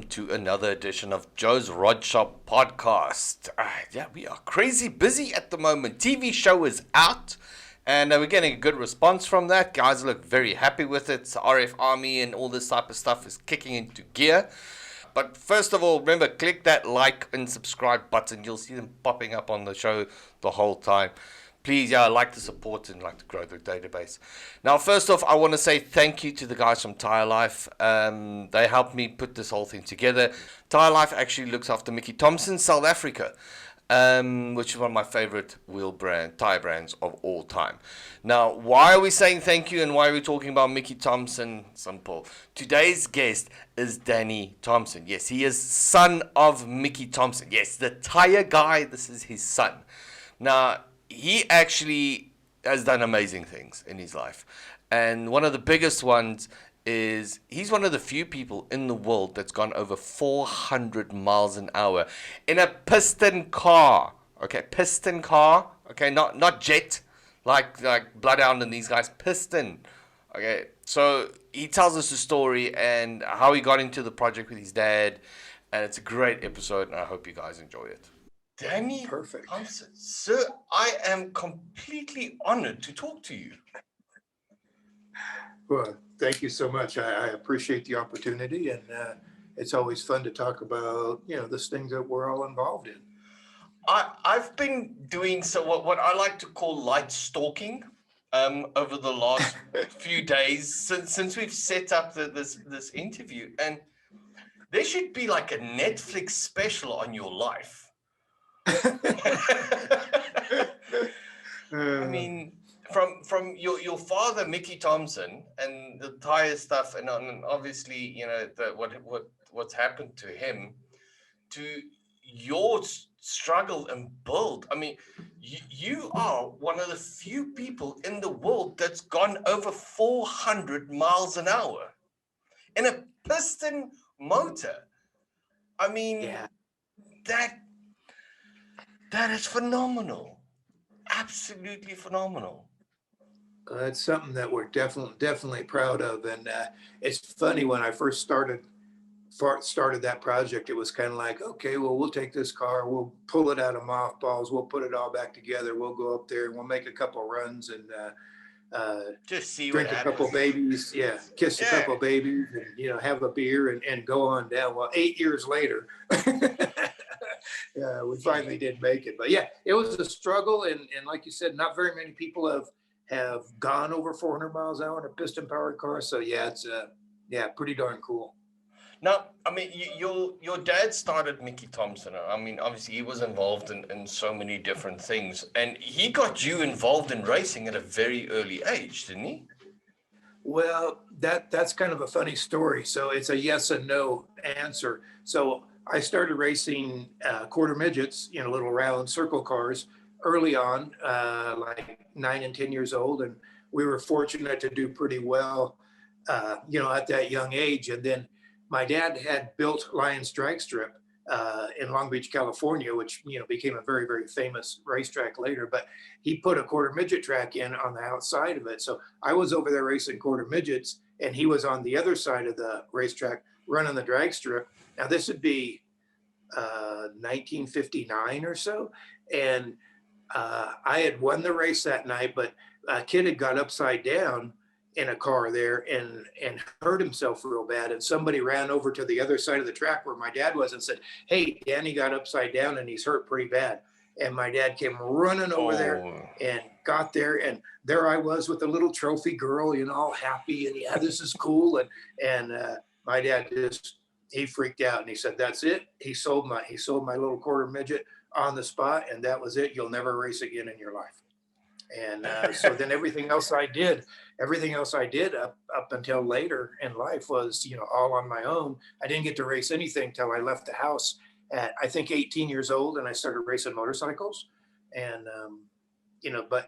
to another edition of Joe's Rod Shop podcast. Yeah, we are crazy busy at the moment. TV show is out, and we're getting a good response from that. Guys look very happy with it. So RF Army and all this type of stuff is kicking into gear. But first of all, remember, click that like and subscribe button. You'll see them popping up on the show the whole time. Please, I like the support and like to grow the database. Now, first off, I want to say thank you to the guys from Tire Life. They helped me put this whole thing together. Tire Life actually looks after Mickey Thompson, South Africa, which is one of my favorite tire brands of all time. Now, why are we saying thank you and why are we talking about Mickey Thompson? Simple. Today's guest is Danny Thompson. Yes, he is son of Mickey Thompson. Yes, the tire guy, this is his son. Now, he actually has done amazing things in his life. And one of the biggest ones is he's one of the few people in the world that's gone over 400 miles an hour in a piston car. Okay, piston car. Okay, not jet like Bloodhound and these guys. Piston. Okay, so he tells us the story and how he got into the project with his dad. And it's a great episode, and I hope you guys enjoy it. Danny Thompson, sir, I am completely honored to talk to you. Well, thank you so much. I appreciate the opportunity, and it's always fun to talk about, this things that we're all involved in. I've been doing what I like to call light stalking over the last few days since we've set up this interview, and there should be like a Netflix special on your life. I mean, from your father Mickey Thompson and the tire stuff, and obviously what's happened to him, to your struggle and build. I mean, you are one of the few people in the world that's gone over 400 miles an hour in a piston motor. I mean, yeah. That is phenomenal. Absolutely phenomenal. It's something that we're definitely proud of. And it's funny, when I first started that project, it was kind of like, okay, well, we'll take this car, we'll pull it out of mothballs, we'll put it all back together, we'll go up there and we'll make a couple runs and just see drink a couple babies, kiss a couple babies, and have a beer and go on down. Well, 8 years later, we finally did make it. But yeah, it was a struggle, and like you said, not very many people have gone over 400 miles an hour in a piston powered car. So yeah, it's pretty darn cool. Now, I mean, your dad started Mickey Thompson. I mean, obviously he was involved in so many different things, and he got you involved in racing at a very early age, didn't he? Well, that's kind of a funny story. So it's a yes and no answer. So I started racing quarter midgets, little round circle cars early on, like 9 and 10 years old. And we were fortunate to do pretty well, at that young age. And then my dad had built Lions Drag Strip in Long Beach, California, which, became a very, very famous racetrack later. But he put a quarter midget track in on the outside of it. So I was over there racing quarter midgets, and he was on the other side of the racetrack running the drag strip. Now, this would be 1959 or so. And I had won the race that night, but a kid had got upside down in a car there and hurt himself real bad. And somebody ran over to the other side of the track where my dad was and said, "Hey, Danny got upside down and he's hurt pretty bad." And my dad came running over there and got there. And there I was with a little trophy girl, all happy. And yeah, this is cool. And my dad he freaked out and he said, "That's it." He sold my little quarter midget on the spot. And that was it. You'll never race again in your life. And so then everything else I did up until later in life was, all on my own. I didn't get to race anything till I left the house at, I think, 18 years old. And I started racing motorcycles. And, but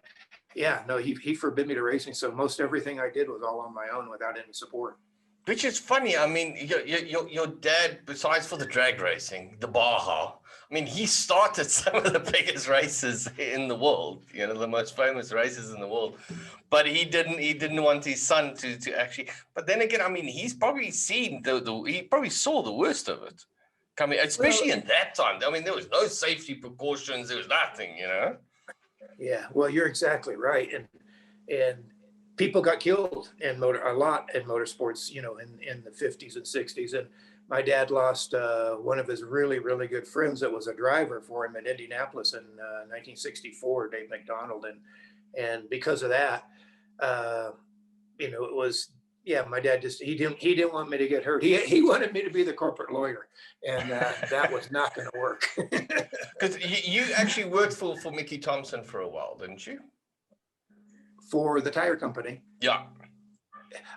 yeah, no, he forbid me to racing. So most everything I did was all on my own without any support. Which is funny. I mean, your dad, besides for the drag racing, the Baja, I mean, he started some of the biggest races in the world, you know, the most famous races in the world. But he didn't want his son to actually. But then again, I mean, he's probably seen he probably saw the worst of it coming, Well, especially in that time. I mean, there was no safety precautions, there was nothing, you know. yeah, well, you're exactly right, and people got killed a lot in motorsports, you know, in the 50s and 60s. And my dad lost one of his really, really good friends that was a driver for him in Indianapolis in 1964, Dave McDonald. And because of that, uh, you know, it was, yeah, my dad just, he didn't want me to get hurt. He wanted me to be the corporate lawyer, and that was not going to work. Because you actually worked for Mickey Thompson for a while, didn't you? For the tire company. Yeah.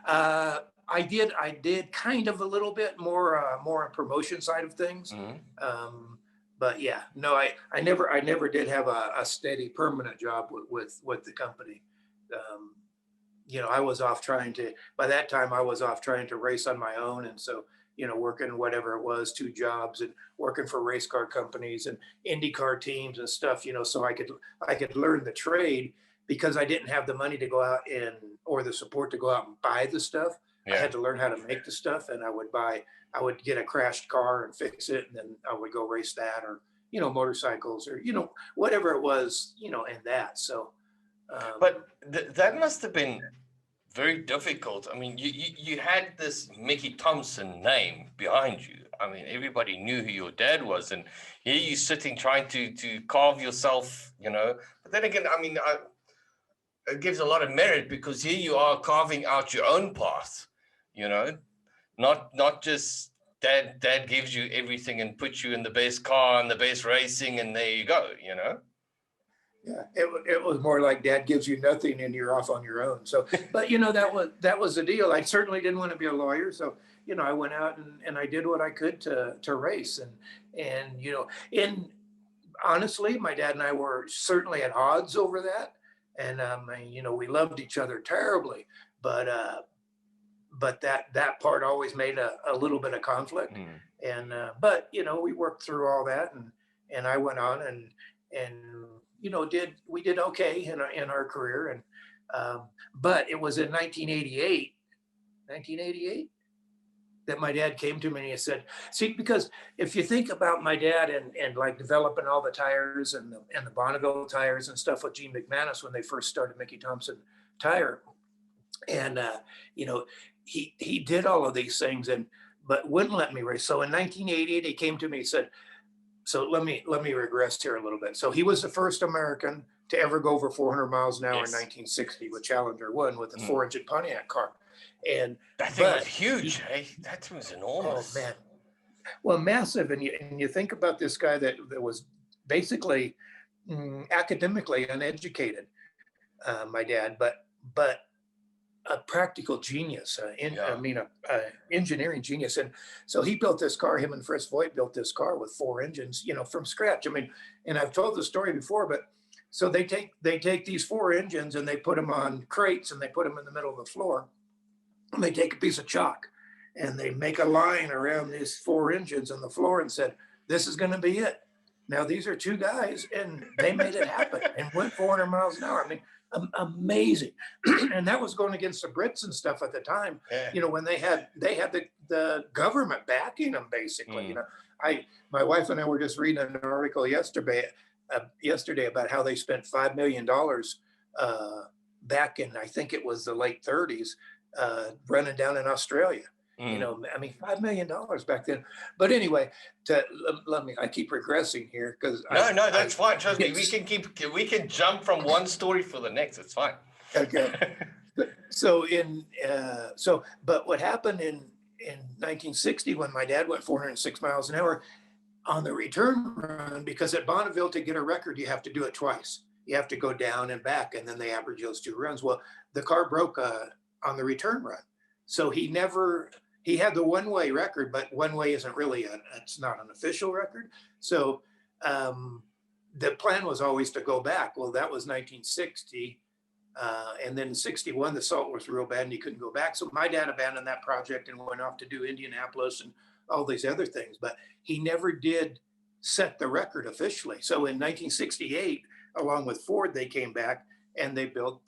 I did kind of a little bit more on promotion side of things. Mm-hmm. But yeah, no, I never did have a steady permanent job with the company. You know, by that time I was off trying to race on my own. And so, you know, working whatever it was, 2 jobs, and working for race car companies and IndyCar teams and stuff, you know, so I could learn the trade, because I didn't have the money to go out or the support to go out and buy the stuff. Yeah. I had to learn how to make the stuff, and I would get a crashed car and fix it, and then I would go race that, or, you know, motorcycles, or, you know, whatever it was, you know, and that. So, but that must have been very difficult. I mean, you had this Mickey Thompson name behind you. I mean, everybody knew who your dad was, and here you sitting trying to carve yourself, you know. But then again, I mean, it gives a lot of merit, because here you are carving out your own path, you know, not just dad gives you everything and puts you in the best car and the best racing, and there you go, you know. Yeah, it was more like dad gives you nothing and you're off on your own. So, but you know, that was the deal. I certainly didn't want to be a lawyer, so, you know, I went out and I did what I could to race, and you know, honestly, my dad and I were certainly at odds over that. And you know, we loved each other terribly, but that part always made a little bit of conflict. And but you know, we worked through all that, and I went on and you know, we did okay in our career. And but it was in 1988 that my dad came to me and he said, see, because if you think about my dad and like developing all the tires and the Bonneville tires and stuff with Gene McManus when they first started Mickey Thompson Tire, and you know, he did all of these things, but wouldn't let me race. So in 1988, he came to me and said, so let me regress here a little bit. So he was the first American to ever go over 400 miles an hour. Yes. In 1960 with Challenger 1 with a 4-engine Pontiac car. And that thing was huge. Hey, that thing was enormous. Oh man, well, massive. And you think about this guy that was basically academically uneducated, my dad, but a practical genius, engineering genius. And so he built this car. Him and Fritz Voigt built this car with 4 engines, you know, from scratch. I mean, and I've told the story before, but so they take these 4 engines and they put them on crates and they put them in the middle of the floor. And they take a piece of chalk and they make a line around these 4 engines on the floor and said, this is going to be it. Now, these are 2 guys, and they made it happen and went 400 miles an hour. I mean, amazing. And that was going against the Brits and stuff at the time. Yeah. You know, when they had the government backing them, basically. You know, my wife and I were just reading an article yesterday about how they spent $5 million back in, I think it was the late 30s, running down in Australia. You know, I mean, $5 million back then. But anyway, I keep regressing here because no, that's fine. Trust me, we can jump from one story for the next. It's fine. Okay. So but what happened in 1960 when my dad went 406 miles an hour on the return run, because at Bonneville to get a record you have to do it twice. You have to go down and back, and then they average those 2 runs. Well, the car broke on the return run, so he had the one-way record, but one-way isn't really it's not an official record. So the plan was always to go back. Well, that was 1960. And then in 61, the salt was real bad and he couldn't go back. So my dad abandoned that project and went off to do Indianapolis and all these other things. But he never did set the record officially. So in 1968, along with Ford, they came back and they built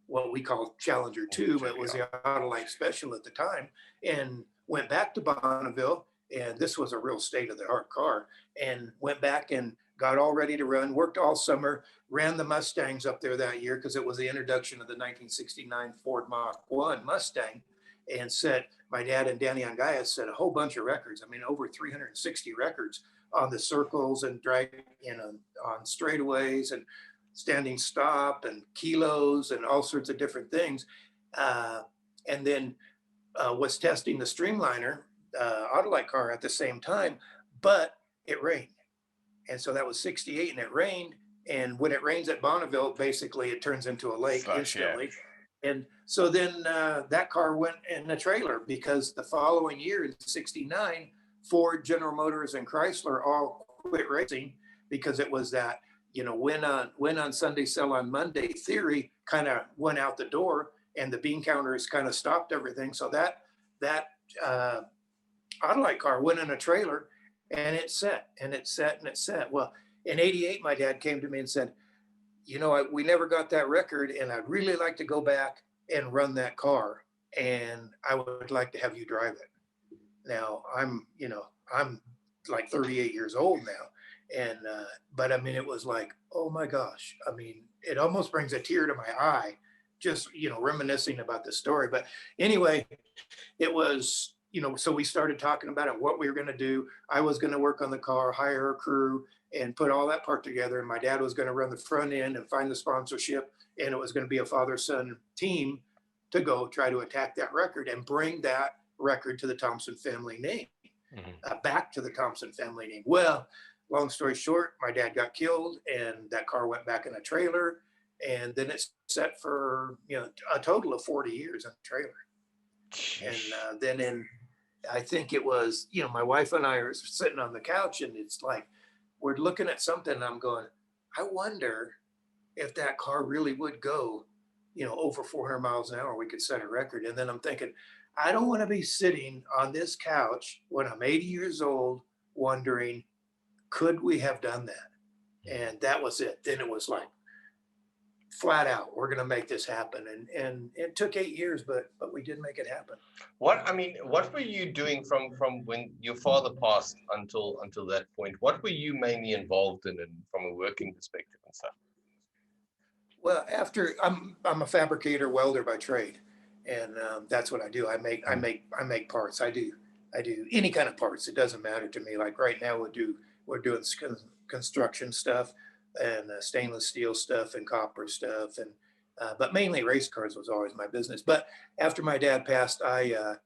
what we call Challenger 2, but it was the Autolite Special at the time, and went back to Bonneville. And this was a real state of the art car, and went back and got all ready to run, worked all summer, ran the Mustangs up there that year because it was the introduction of the 1969 Ford Mach 1 Mustang, and set, my dad and Danny set a whole bunch of records. I mean, over 360 records on the circles and drag, on straightaways and standing stop and kilos and all sorts of different things. And then was testing the streamliner Autolite car at the same time, but it rained. And so that was 68 and it rained. And when it rains at Bonneville, basically it turns into a lake instantly. Yeah. And so then that car went in a trailer because the following year in 69, Ford, General Motors, and Chrysler all quit racing because it was that, win on Sunday, sell on Monday theory kind of went out the door, and the bean counters kind of stopped everything. So that Autolite car went in a trailer, and it set and it set and it set. Well, in 88, my dad came to me and said, we never got that record, and I'd really like to go back and run that car, and I would like to have you drive it. Now I'm like 38 years old now. And, but I mean, it was like, oh my gosh, I mean, it almost brings a tear to my eye, just, reminiscing about the story. But anyway, it was, so we started talking about it, what we were going to do. I was going to work on the car, hire a crew, and put all that part together. And my dad was going to run the front end and find the sponsorship. And it was going to be a father-son team to go try to attack that record and bring that record to the Thompson family name, back to the Thompson family name. Well, long story short, my dad got killed, and that car went back in a trailer, and then it's set for a total of 40 years in the trailer. And then I think it was, my wife and I are sitting on the couch, and it's like we're looking at something, and I'm going, I wonder if that car really would go, over 400 miles an hour. We could set a record. And then I'm thinking, I don't want to be sitting on this couch when I'm 80 years old wondering, could we have done that? And that was it. Then it was like flat out, we're going to make this happen. And it took 8 years, but we did make it happen. What were you doing from when your father passed until that point? What were you mainly involved in from a working perspective and stuff? Well, I'm a fabricator welder by trade, and that's what I do. I make parts. I do any kind of parts. It doesn't matter to me. Like right now, we're doing construction stuff and stainless steel stuff and copper stuff, and but mainly race cars was always my business. But after my dad passed, the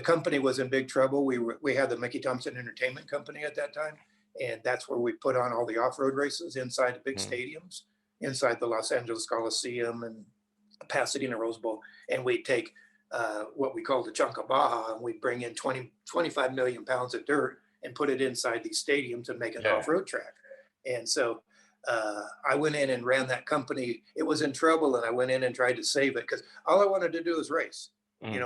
company was in big trouble. We had the Mickey Thompson Entertainment Company at that time, and that's where we put on all the off-road races inside the big stadiums, inside the Los Angeles Coliseum and Pasadena Rose Bowl. And we'd take what we call the chunk of Baja, and we'd bring in 25 million pounds of dirt and put it inside these stadiums and make an off-road track. And so I went in and ran that company. It was in trouble, and I went in and tried to save it because all I wanted to do was race.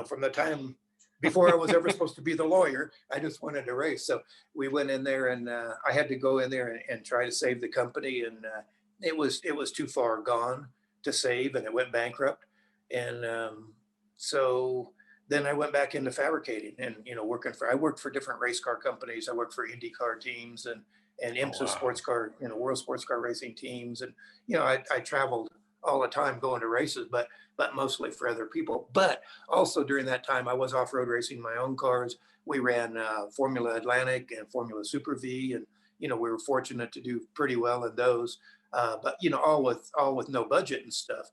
From the time before I was ever supposed to be the lawyer, I just wanted to race. So we went in there, and I had to go in there and try to save the company. And it was too far gone to save, and it went bankrupt. And so then I went back into fabricating and, I worked for different race car companies. I worked for IndyCar teams and IMSA sports car, world sports car racing teams. And, I traveled all the time going to races, but mostly for other people. But also during that time, I was off-road racing my own cars. We ran Formula Atlantic and Formula Super V. And, we were fortunate to do pretty well in those. But, all with no budget and stuff.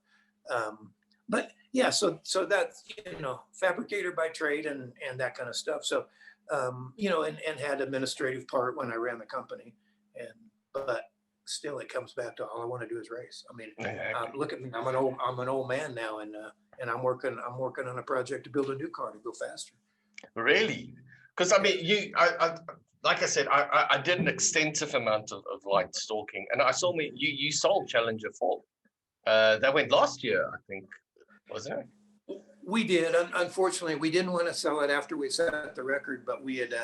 But yeah, so that's, fabricator by trade and that kind of stuff. So, and had administrative part when I ran the company, but still it comes back to all I want to do is race. I mean, look at me, I'm an old man now, and I'm working on a project to build a new car to go faster. Really? Because I mean, like I said, I did an extensive amount of light stalking, and I saw you sold Challenger 4. That went last year, I think, wasn't it? We did. Unfortunately, we didn't want to sell it after we set the record, but we had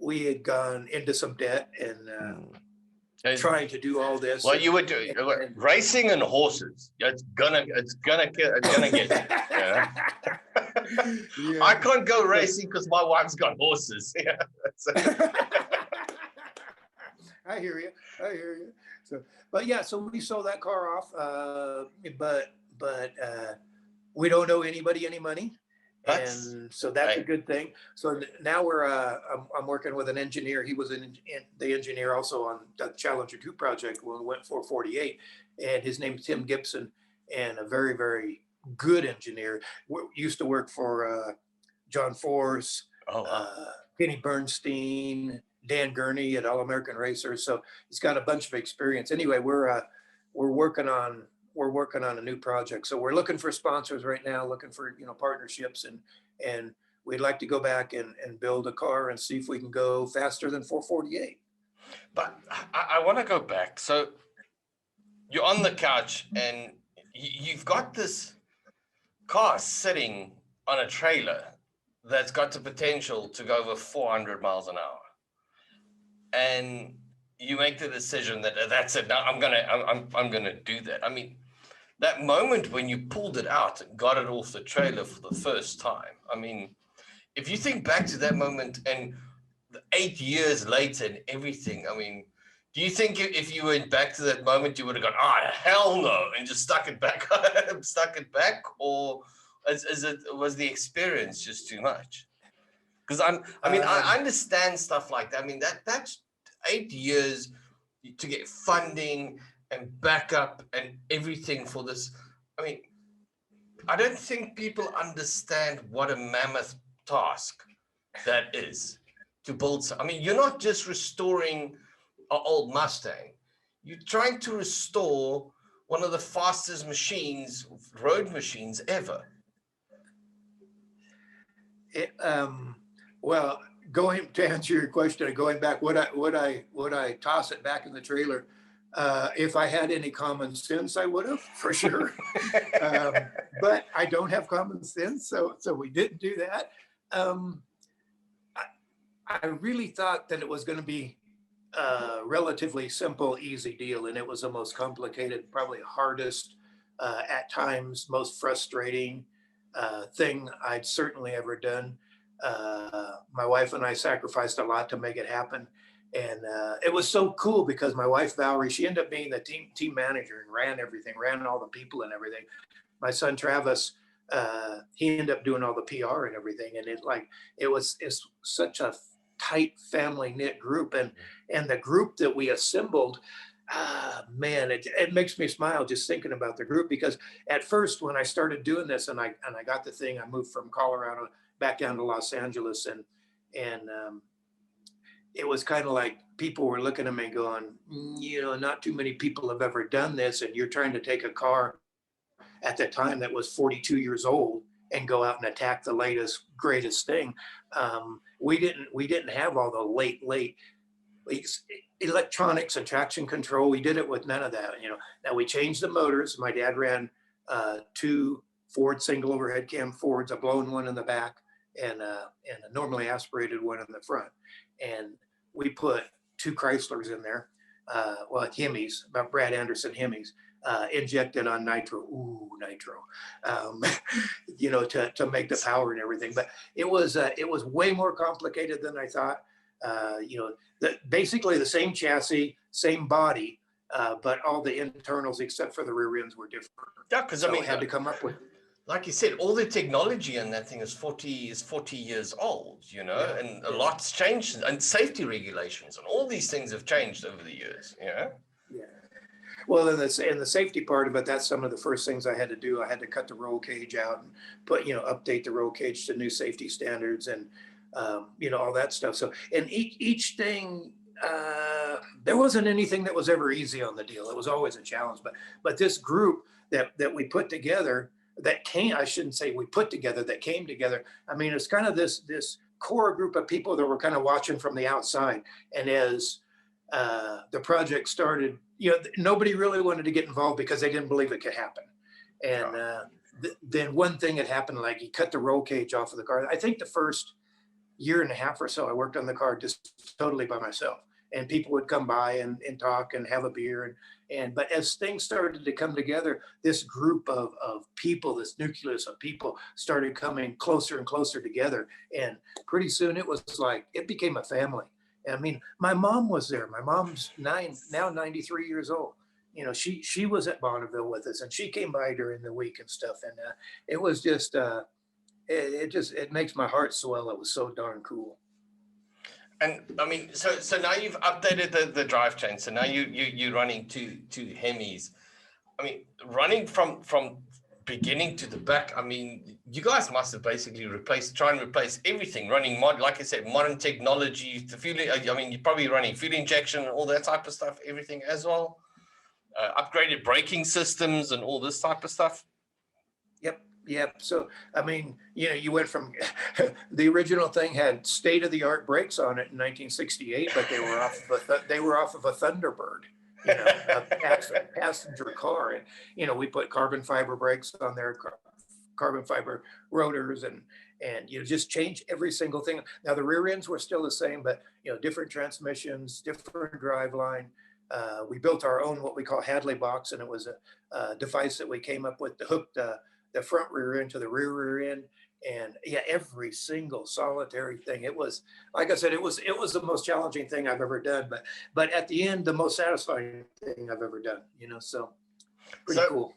we had gone into some debt and And- trying to do all this. Well, you would do racing and horses. It's gonna get you. Yeah. Yeah. I can't go racing because my wife's got horses. Yeah. I hear you. So, but yeah, so we sold that car off, but we don't owe anybody any money. And so that's a good thing. So now I'm working with an engineer. He was the engineer also on the Challenger 2 project when we went 448, and his name's Tim Gibson, and a very, very good engineer. Used to work for John Force, Kenny Bernstein, Dan Gurney at All American Racers. So he's got a bunch of experience. Anyway, we're working on a new project. So we're looking for sponsors right now, looking for, partnerships, and we'd like to go back and build a car and see if we can go faster than 448. But I want to go back. So you're on the couch and you've got this car sitting on a trailer that's got the potential to go over 400 miles an hour. And you make the decision that that's it. Now I'm gonna do that. I mean, that moment when you pulled it out and got it off the trailer for the first time. I mean, if you think back to that moment and 8 years later and everything, I mean, do you think if you went back to that moment, you would have gone, hell no, and just stuck it back, or was the experience just too much? Because I understand stuff like that. I mean, that's 8 years to get funding and backup and everything for this. I mean, I don't think people understand what a mammoth task that is to build. I mean, you're not just restoring an old Mustang. You're trying to restore one of the fastest road machines ever. Well, going to answer your question, going back, would I toss it back in the trailer? If I had any common sense, I would have, for sure. But I don't have common sense, so we didn't do that. I really thought that it was going to be a relatively simple, easy deal, and it was the most complicated, probably hardest, at times, most frustrating thing I'd certainly ever done. My wife and I sacrificed a lot to make it happen. And it was so cool because my wife, Valerie, she ended up being the team manager and ran everything, ran all the people and everything. My son, Travis, he ended up doing all the PR and everything. And it's such a tight family knit group. And the group that we assembled, man, it makes me smile just thinking about the group, because at first when I started doing this and I got the thing, I moved from Colorado back down to Los Angeles, and it was kind of like people were looking at me going, not too many people have ever done this, and you're trying to take a car at that time that was 42 years old and go out and attack the latest, greatest thing. We didn't have all the late electronics and traction control. We did it with none of that. Now we changed the motors. My dad ran 2 Ford single overhead cam Fords, a blown one in the back and a normally aspirated one in the front. And we put 2 Chryslers in there, Hemis, about Brad Anderson Hemis, injected on nitro. To make the power and everything. But it was way more complicated than I thought. Basically the same chassis, same body, but all the internals except for the rear ends were different. Yeah, because I had to come up with. Like you said, all the technology in that thing is 40 years old, Yeah. and a lot's changed, and safety regulations and all these things have changed over the years, Yeah. Well, and the safety part of it, that's some of the first things I had to do. I had to cut the roll cage out and update the roll cage to new safety standards and, all that stuff. So, and each thing, there wasn't anything that was ever easy on the deal. It was always a challenge, but this group that we put together, that came together. I mean, it's kind of this core group of people that were kind of watching from the outside. And as the project started, nobody really wanted to get involved because they didn't believe it could happen. And then one thing had happened, like he cut the roll cage off of the car. I think the first, year and a half or so, I worked on the car just totally by myself. And people would come by and talk and have a beer. But as things started to come together, this group of people, this nucleus of people started coming closer and closer together. And pretty soon it was like, it became a family. I mean, my mom was there. My mom's now 93 years old. You know, she was at Bonneville with us, and she came by during the week and stuff. And it was just, it makes my heart swell. It was so darn cool. And I mean, so now you've updated the drivetrain. So now you're running two Hemis. I mean, running from beginning to the back. I mean, you guys must have basically try and replace everything. Running like I said, modern technology. The fuel. I mean, you're probably running fuel injection and all that type of stuff. Everything as well. Upgraded braking systems and all this type of stuff. Yep. So, I mean, you know, you went from the original thing had state-of-the-art brakes on it in 1968, but they were off of a Thunderbird, you know, a passenger car. And, you know, we put carbon fiber brakes on there, carbon fiber rotors, and you know, just change every single thing. Now, the rear ends were still the same, but, you know, different transmissions, different driveline. We built our own, what we call Hadley box, and it was a device that we came up with to hook the front rear end to the rear end. And yeah, every single solitary thing. It was, like I said, it was the most challenging thing I've ever done, but at the end, the most satisfying thing I've ever done, you know, so pretty cool.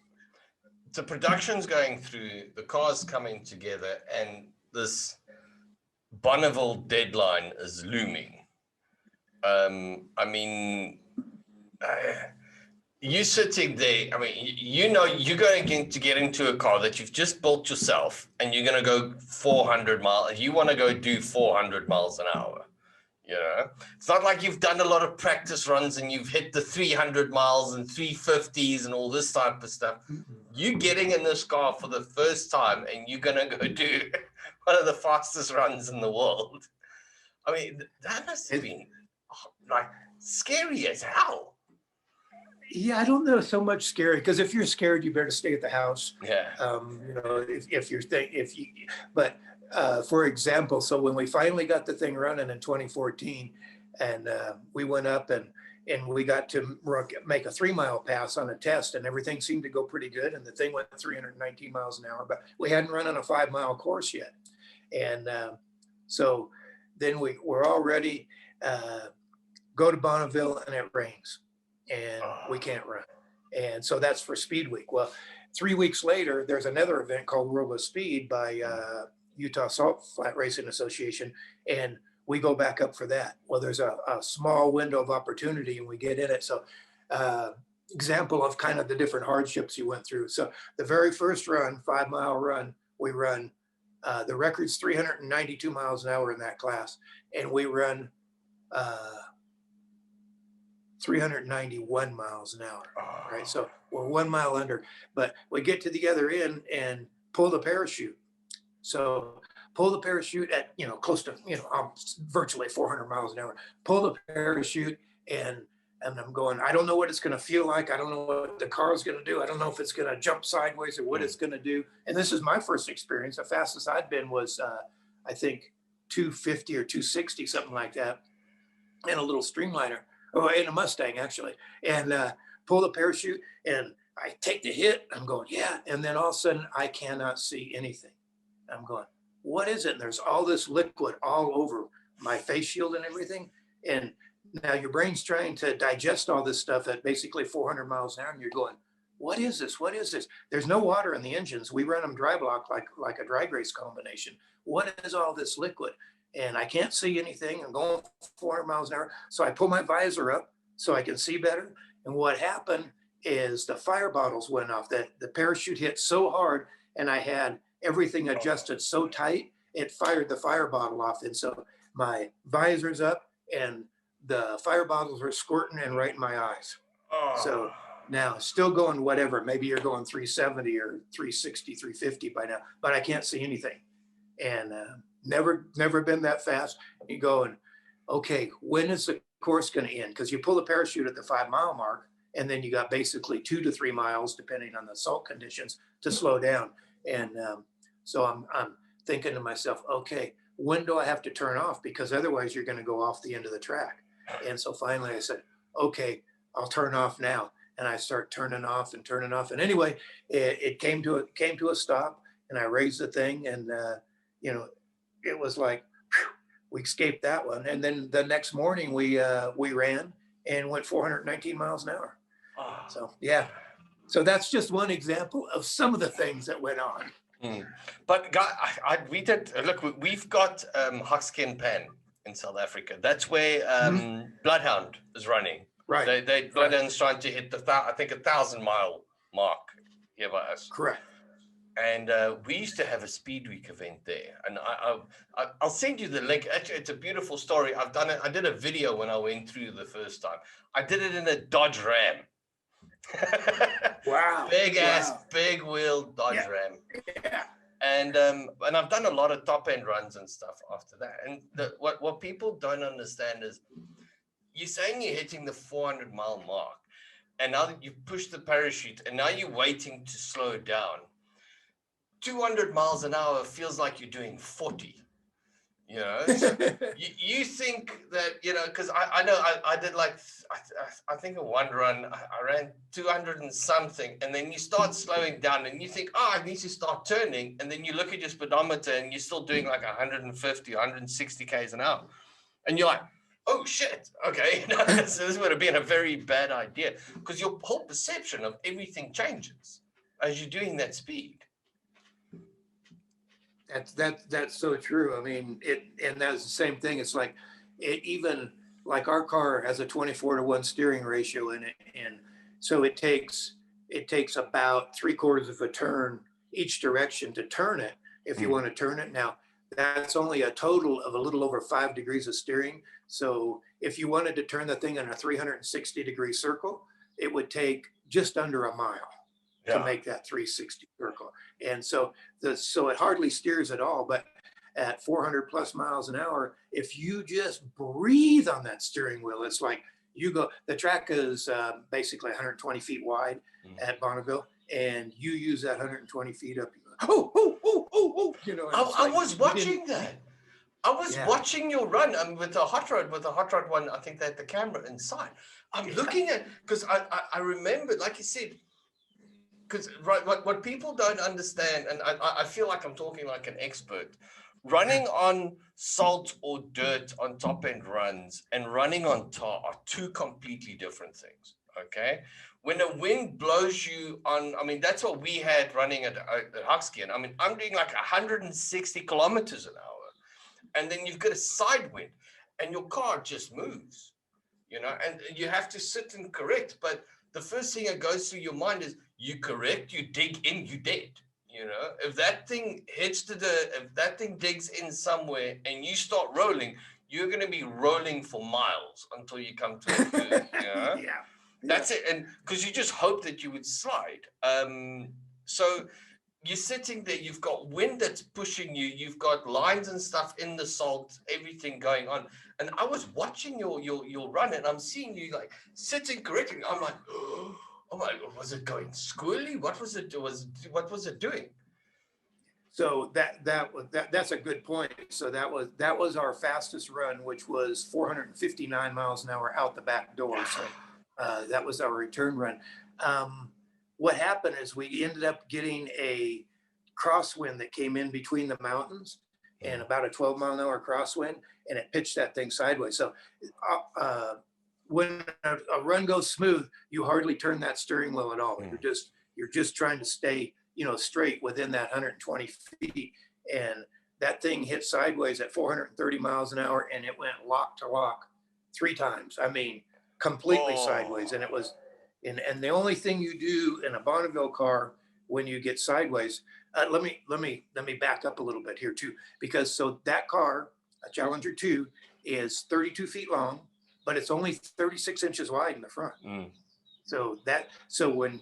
The production's going through, the car's coming together, and this Bonneville deadline is looming. I mean, you sitting there, I mean, you know, you're going to get into a car that you've just built yourself, and you're going to go 400 miles. You want to go do 400 miles an hour. You know, it's not like you've done a lot of practice runs and you've hit the 300 miles and 350s and all this type of stuff. You're getting in this car for the first time, and you're going to go do one of the fastest runs in the world. I mean, that must have been like scary as hell. Yeah, I don't know so much scary, because if you're scared, you better stay at the house. Yeah. You know, but for example, so when we finally got the thing running in 2014, and we went up and we got to make a 3-mile pass on a test, and everything seemed to go pretty good, and the thing went 319 miles an hour, but we hadn't run on a 5-mile course yet. And so then we're all ready, go to Bonneville, and it rains. And we can't run. And so that's for Speed Week. Well, 3 weeks later, there's another event called World of Speed by Utah Salt Flat Racing Association, and we go back up for that. Well, there's a small window of opportunity, and we get in it. So example of kind of the different hardships you went through. So the very first run, 5-mile run, we run, the record's 392 miles an hour in that class, and we run 391 miles an hour, right? So we're 1 mile under, but we get to the other end and pull the parachute. So pull the parachute at, you know, close to, you know, virtually 400 miles an hour, pull the parachute, and I'm going, I don't know what it's going to feel like. I don't know what the car is going to do. I don't know if it's going to jump sideways or what it's going to do. And this is my first experience. The fastest I'd been was, I think 250 or 260, something like that, in a little streamliner. Oh, in a Mustang, actually, and pull the parachute, and I take the hit. I'm going, yeah. And then all of a sudden, I cannot see anything. I'm going, what is it? And there's all this liquid all over my face shield and everything. And now your brain's trying to digest all this stuff at basically 400 miles an hour. And you're going, what is this? What is this? There's no water in the engines. We run them dry block like a drag race combination. What is all this liquid? And I can't see anything. I'm going 400 miles an hour. So I pull my visor up so I can see better. And what happened is the fire bottles went off. The parachute hit so hard, and I had everything adjusted so tight, it fired the fire bottle off. And so my visor's up, and the fire bottles were squirting in right in my eyes. So now still going whatever, maybe you're going 370 or 360, 350 by now, but I can't see anything. And never been that fast. You're going, okay, when is the course going to end? Because you pull the parachute at the 5-mile mark, and then you got basically 2 to 3 miles, depending on the salt conditions, to slow down. And so I'm thinking to myself, okay, when do I have to turn off? Because otherwise you're going to go off the end of the track. And so finally I said, okay, I'll turn off now. And I start turning off and turning off. And anyway, it came to a stop, and I raised the thing, and you know, it was like, whew, we escaped that one. And then the next morning we ran and went 419 miles an hour. Oh. So yeah. So that's just one example of some of the things that went on. But we did look. We've got Husky Pan in South Africa. That's where Bloodhound is running. Right. Bloodhound's trying to hit the 1,000-mile mark here by us. Correct. And we used to have a Speed Week event there, and I'll send you the link. Actually, it's a beautiful story. I've done it. I did a video when I went through the first time. I did it in a Dodge Ram. Wow. Big wheel Dodge Ram. Yeah. And I've done a lot of top end runs and stuff after that. And what people don't understand is, you're saying you're hitting the 400-mile mark, and now that you've pushed the parachute, and now you're waiting to slow down. 200 miles an hour feels like you're doing 40. You know, so you think that, you know, because I know I did like, I think in one run, I ran 200 and something, and then you start slowing down and you think, oh, I need to start turning. And then you look at your speedometer and you're still doing like 150, 160 Ks an hour. And you're like, oh shit, okay. So this would have been a very bad idea, because your whole perception of everything changes as you're doing that speed. That's so true. I mean, and that's the same thing. It's like, even like our car has a 24-to-1 steering ratio in it, and so it takes about 3/4 of a turn each direction to turn it. If you want to turn it, now that's only a total of a little over 5 degrees of steering. So if you wanted to turn the thing in a 360-degree circle, it would take just under a mile to make that 360 circle. And so it hardly steers at all. But at 400 plus miles an hour, if you just breathe on that steering wheel, it's like you go, the track is basically 120 feet wide at Bonneville, and you use that 120 feet up. You know, I was watching that. I was watching your run with the hot rod one. I think they had the camera inside. I'm looking at, because I remember, like you said, because what people don't understand, and I feel like I'm talking like an expert, running on salt or dirt on top end runs and running on tar are two completely different things. Okay, when the wind blows you on, I mean, that's what we had running at Huxkian. I mean, I'm doing like 160 kilometers an hour, and then you've got a side wind, and your car just moves, you know, and you have to sit and correct. But the first thing that goes through your mind is, you correct, you dig in, you dead. You know, if that thing hits if that thing digs in somewhere and you start rolling, you're going to be rolling for miles until you come to a curve. You know? That's it. And because you just hope that you would slide. So you're sitting there, you've got wind that's pushing you, you've got lines and stuff in the salt, everything going on. And I was watching your run, and I'm seeing you like sitting correctly. I'm like, oh my God, was it going squirrely? What was it doing? So that's a good point. So that was our fastest run, which was 459 miles an hour out the back door. So that was our return run. What happened is we ended up getting a crosswind that came in between the mountains, and about a 12-mile-an-hour crosswind, and it pitched that thing sideways. So when a run goes smooth, you hardly turn that steering wheel at all. You're just trying to stay, you know, straight within that 120 feet. And that thing hit sideways at 430 miles an hour, and it went lock to lock 3 times. I mean, completely sideways. And it was, and the only thing you do in a Bonneville car when you get sideways, let me back up a little bit here too, because so that car, a Challenger 2, is 32 feet long, but it's only 36 inches wide in the front. So when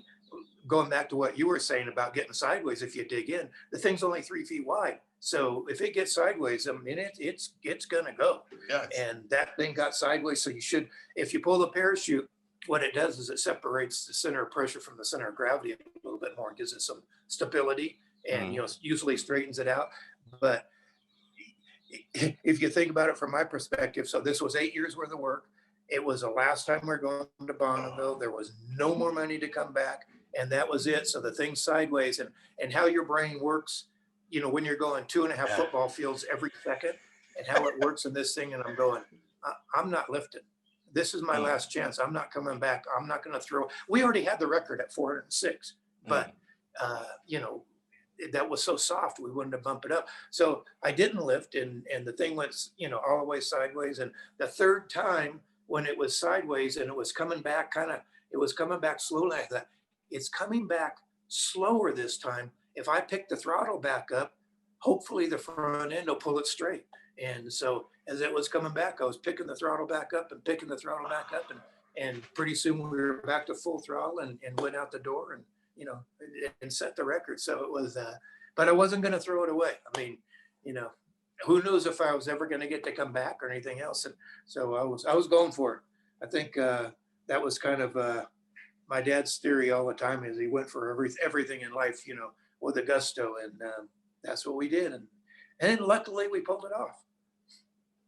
going back to what you were saying about getting sideways, if you dig in, the thing's only 3 feet wide. So if it gets sideways, I mean, it's gonna go. Yes. And that thing got sideways. So you should, if you pull the parachute, what it does is it separates the center of pressure from the center of gravity a little bit more and gives it some stability, and you know, usually straightens it out. But if you think about it from my perspective, so this was 8 years worth of work. It was the last time we're going to Bonneville. There was no more money to come back, and that was it. So the thing sideways, and how your brain works, when you're going 2.5 football fields every second, and how it works in this thing. And I'm going, I'm not lifting. This is my last chance. I'm not coming back. I'm not going to throw. We already had the record at 406, but that was so soft, we wanted to bump it up. So I didn't lift, and the thing went, all the way sideways. And the third time when it was sideways and it was coming back, it was coming back slowly. I thought, it's coming back slower this time. If I pick the throttle back up, hopefully the front end will pull it straight. And so as it was coming back, I was picking the throttle back up and picking the throttle back up. And pretty soon we were back to full throttle and went out the door and, and set the record. So it was, but I wasn't going to throw it away. I mean, who knows if I was ever going to get to come back or anything else. And so I was going for it. I think that was kind of my dad's theory all the time, is he went for everything in life, with a gusto. And that's what we did. And luckily we pulled it off.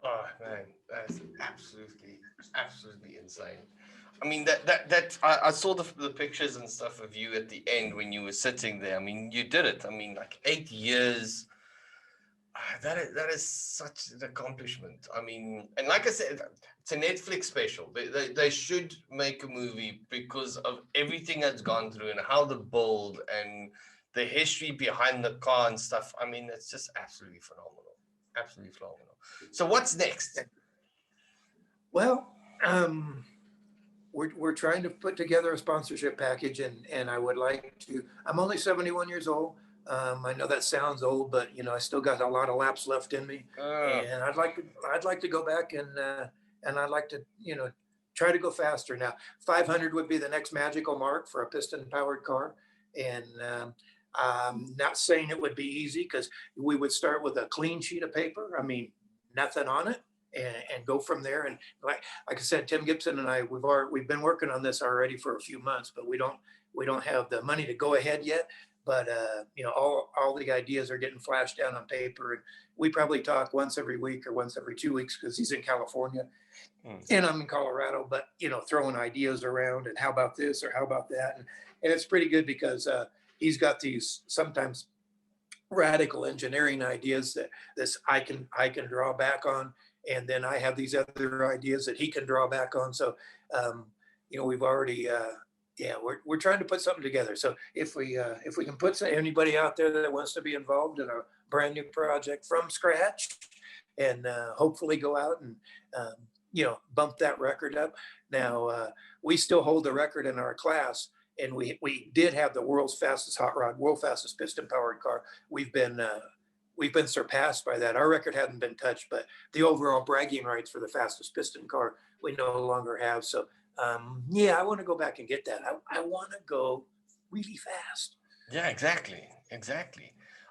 Oh man, that's absolutely insane. I mean, I saw the pictures and stuff of you at the end when you were sitting there. I mean, you did it. I mean, like 8 years. That is such an accomplishment. I mean, and like I said, it's a Netflix special. They should make a movie because of everything that's gone through and how the build and the history behind the car and stuff. I mean, it's just absolutely phenomenal. Absolutely phenomenal. So what's next? Well, we're trying to put together a sponsorship package, and I would like to. I'm only 71 years old. I know that sounds old, but I still got a lot of laps left in me, and I'd like to go back and I'd like to try to go faster. Now 500 would be the next magical mark for a piston powered car, and I'm not saying it would be easy, because we would start with a clean sheet of paper. I mean, nothing on it, and go from there. And like I said, Tim Gibson and I, we've been working on this already for a few months, but we don't have the money to go ahead yet. But all the ideas are getting flashed down on paper, and we probably talk once every week or once every 2 weeks, because he's in California and I'm in Colorado. But throwing ideas around, and how about this or how about that, and it's pretty good, because he's got these sometimes radical engineering ideas that I can draw back on, and then I have these other ideas that he can draw back on. So we've already. We're trying to put something together. So if we can put anybody out there that wants to be involved in a brand new project from scratch, and hopefully go out and bump that record up. Now we still hold the record in our class, and we did have the world's fastest hot rod, world fastest piston powered car. We've been surpassed by that. Our record hadn't been touched, but the overall bragging rights for the fastest piston car we no longer have. So. I want to go back and get that. I want to go really fast. Yeah, exactly.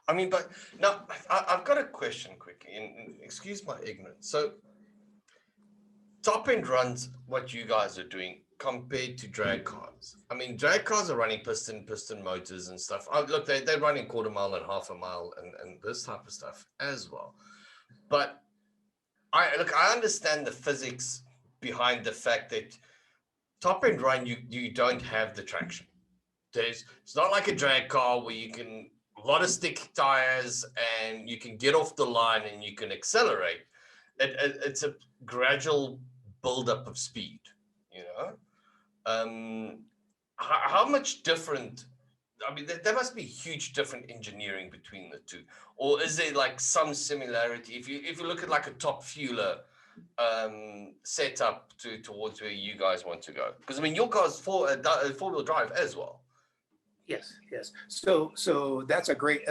I mean, but now I've got a question quickly, and excuse my ignorance. So top end runs what you guys are doing compared to drag cars. I mean, drag cars are running piston motors and stuff. Look, they're running quarter mile and half a mile and this type of stuff as well. But I understand the physics behind the fact that top end run, you don't have the traction. It's not like a drag car where you can a lot of stick tires and you can get off the line and you can accelerate. It's a gradual buildup of speed. How much different? I mean, there must be huge different engineering between the two, or is there like some similarity? If you look at like a top fueler set up towards where you guys want to go, because I mean your car's four-wheel drive as well. Yes. So that's a great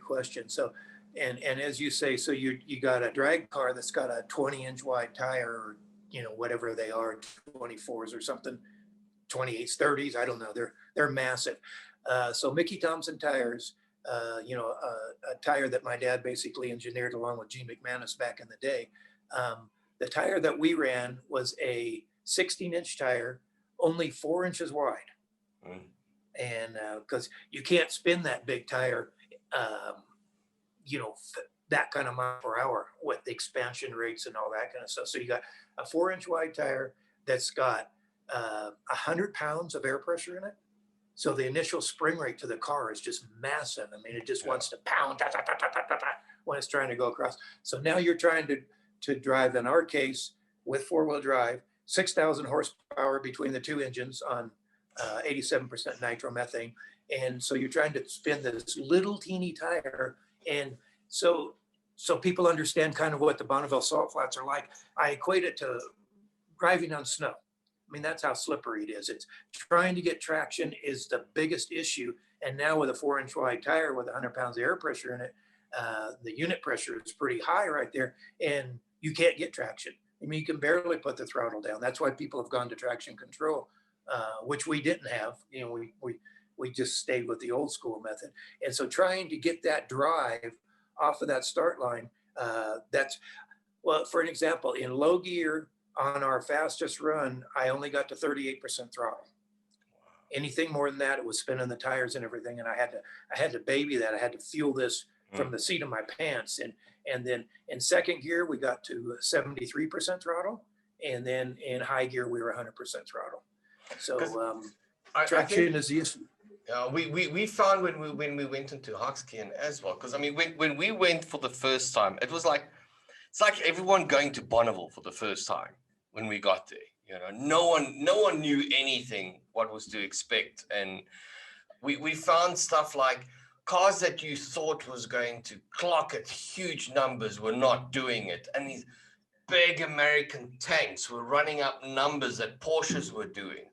question. So and as you say, so you got a drag car that's got a 20-inch wide tire, or whatever they are, 24s or something, 28s, 30s, I don't know, they're massive. So Mickey Thompson tires, a tire that my dad basically engineered along with Gene McManus back in the day. The tire that we ran was a 16-inch tire, only 4 inches wide. And because you can't spin that big tire, that kind of mile per hour with the expansion rates and all that kind of stuff. So you got a 4-inch wide tire that's got 100 pounds of air pressure in it. So the initial spring rate to the car is just massive. I mean, it just wants to pound when it's trying to go across. So now you're trying to drive, in our case, with 4-wheel drive, 6,000 horsepower between the two engines on 87% nitromethane. And so you're trying to spin this little teeny tire. And so people understand kind of what the Bonneville Salt Flats are like. I equate it to driving on snow. I mean, that's how slippery it is. It's trying to get traction is the biggest issue. And now with a 4-inch wide tire with 100 pounds of air pressure in it, the unit pressure is pretty high right there, and you can't get traction. I mean, you can barely put the throttle down. That's why people have gone to traction control, which we didn't have. You know, we just stayed with the old school method. And so trying to get that drive off of that start line, well, for an example, in low gear on our fastest run, I only got to 38% throttle. Anything more than that, it was spinning the tires and everything. And I had to baby that. I had to feel this from the seat of my pants. And then in second gear, we got to 73% throttle. And then in high gear, we were 100% throttle. So traction is the issue. We found when we went into Hoxkian as well, because I mean when we went for the first time, it's like everyone going to Bonneville for the first time when we got there. You know, no one knew anything what was to expect, and we found stuff like cars that you thought was going to clock at huge numbers were not doing it, and these big American tanks were running up numbers that Porsches were doing.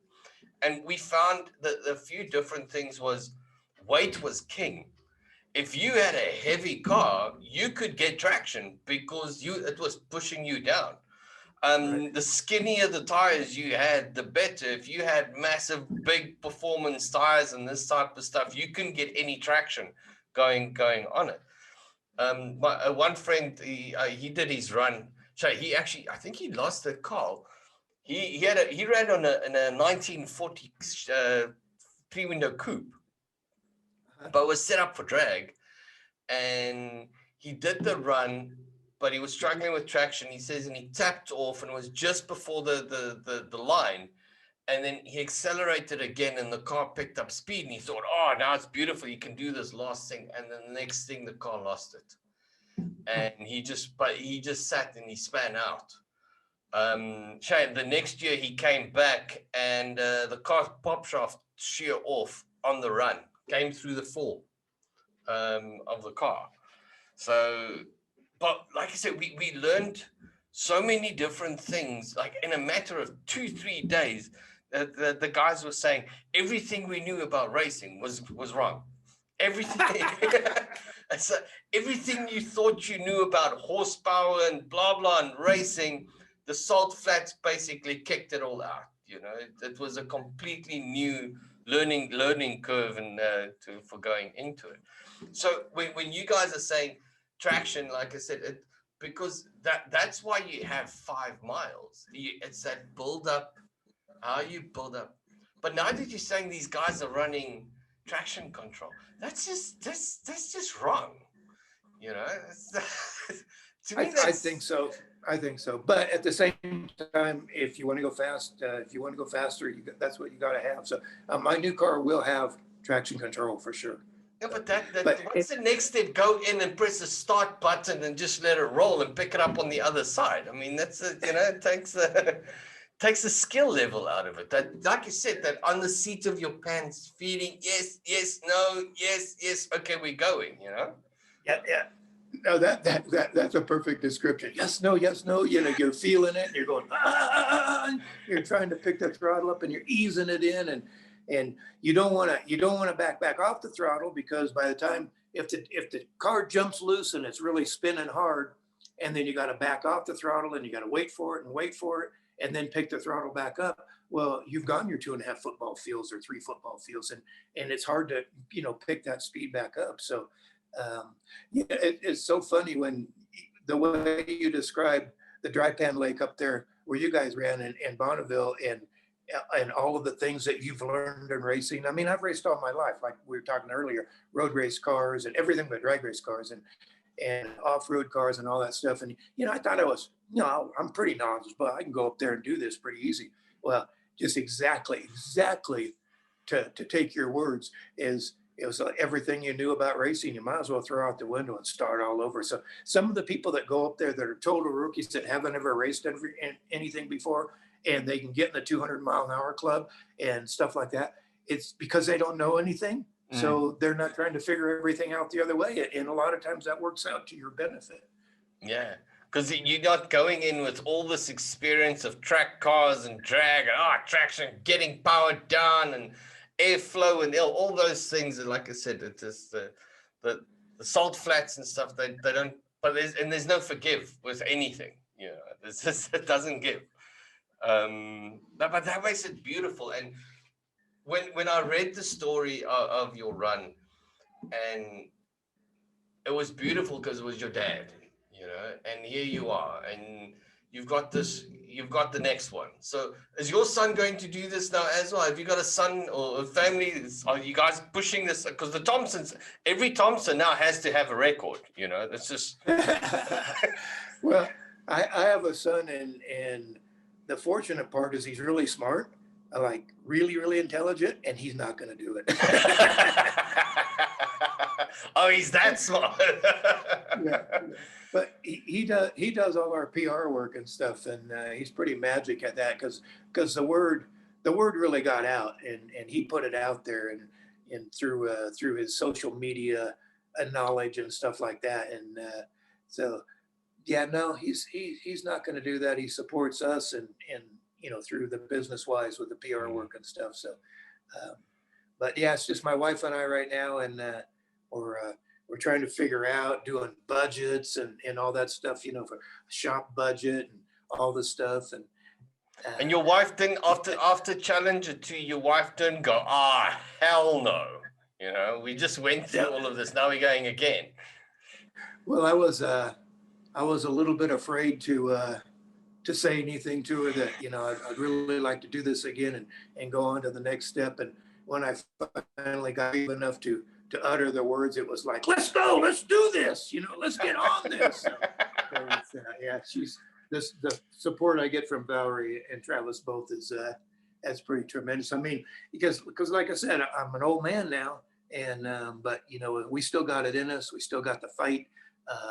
And we found that a few different things was weight was king. If you had a heavy car, you could get traction because it was pushing you down. Right. The skinnier the tires you had, the better. If you had massive, big performance tires and this type of stuff, you couldn't get any traction going on it. My one friend, he did his run. So he actually, I think he lost the car. He ran in a 1940 three-window coupe, but was set up for drag, and he did the run, but he was struggling with traction. He says, and he tapped off, and it was just before the line, and then he accelerated again, and the car picked up speed, and he thought, oh, now it's beautiful, you can do this last thing, and then the next thing the car lost it, and he just sat and he span out. Shane, the next year he came back and the car pop shaft shear off on the run, came through the fall of the car. So, but like I said, we learned so many different things, like in a matter of 2-3 days. The guys were saying everything we knew about racing was wrong. Everything. So everything you thought you knew about horsepower and blah blah and racing, the Salt Flats basically kicked it all out. You know, it was a completely new learning curve and for going into it. So when you guys are saying traction, like I said, because that's why you have 5 miles. It's that build up, how you build up. But now that you're saying these guys are running traction control, that's just wrong. You know, to me, I think so. I think so. But at the same time, if you want to go fast, if you want to go faster, that's what you got to have. So my new car will have traction control for sure. Yeah, but what's the next step? Go in and press the start button and just let it roll and pick it up on the other side. I mean, it takes the skill level out of it. That, like you said, that on the seat of your pants, feeling yes, no, yes, okay, we're going. You know. Yeah. No, that's a perfect description. Yes, no. You know, you're feeling it. And you're going. And you're trying to pick the throttle up, and you're easing it in, and you don't want to back off the throttle, because by the time if the car jumps loose and it's really spinning hard, and then you got to back off the throttle and you got to wait for it and then pick the throttle back up. Well, you've gone your 2.5 football fields or 3 football fields, and it's hard to pick that speed back up. So. It's so funny when the way you describe the dry pan lake up there where you guys ran in Bonneville, and all of the things that you've learned in racing. I mean, I've raced all my life, like we were talking earlier, road race cars and everything but drag race cars. and off-road cars and all that stuff. And, I thought I'm pretty knowledgeable. I can go up there and do this pretty easy. Well, just exactly to take your words is, it was like everything you knew about racing, you might as well throw out the window and start all over. So some of the people that go up there that are total rookies that haven't ever raced anything before, and they can get in the 200-mile-an-hour club and stuff like that, it's because they don't know anything. So they're not trying to figure everything out the other way. And a lot of times that works out to your benefit. Yeah, because you're not going in with all this experience of track cars and drag and traction, getting powered down and airflow and all those things. And like I said, it's just the salt flats and stuff. They don't. But there's no forgive with anything. It's just, it doesn't give. But that makes it beautiful. And when I read the story of your run, and it was beautiful because it was your dad, and here you are, and you've got the next one. So is your son going to do this now as well? Have you got a son or a family? Are you guys pushing this? Because the Thompsons, every Thompson now has to have a record, it's just. Well, I have a son, and the fortunate part is he's really smart, like really, really intelligent, and he's not going to do it. Oh, he's that smart. Yeah. But he does all our PR work and stuff, and he's pretty magic at that because the word really got out, and he put it out there, and through his social media knowledge and stuff like that, and so yeah, no, he's not going to do that. He supports us and through the business wise with the PR work and stuff. So, but yeah, it's just my wife and I right now, and we're trying to figure out doing budgets and all that stuff, for shop budget and all this stuff. And your wife didn't, after Challenger 2, your wife didn't go, hell no. We just went through all of this. Now we're going again. Well, I was a little bit afraid to say anything to her that, I'd really like to do this again and go on to the next step. And when I finally got enough to utter the words, it was like, let's go, let's do this, let's get on this. So, yeah, the support I get from Valerie and Travis both is that's pretty tremendous. I mean, because like I said, I'm an old man now, and but we still got it in us. We still got the fight.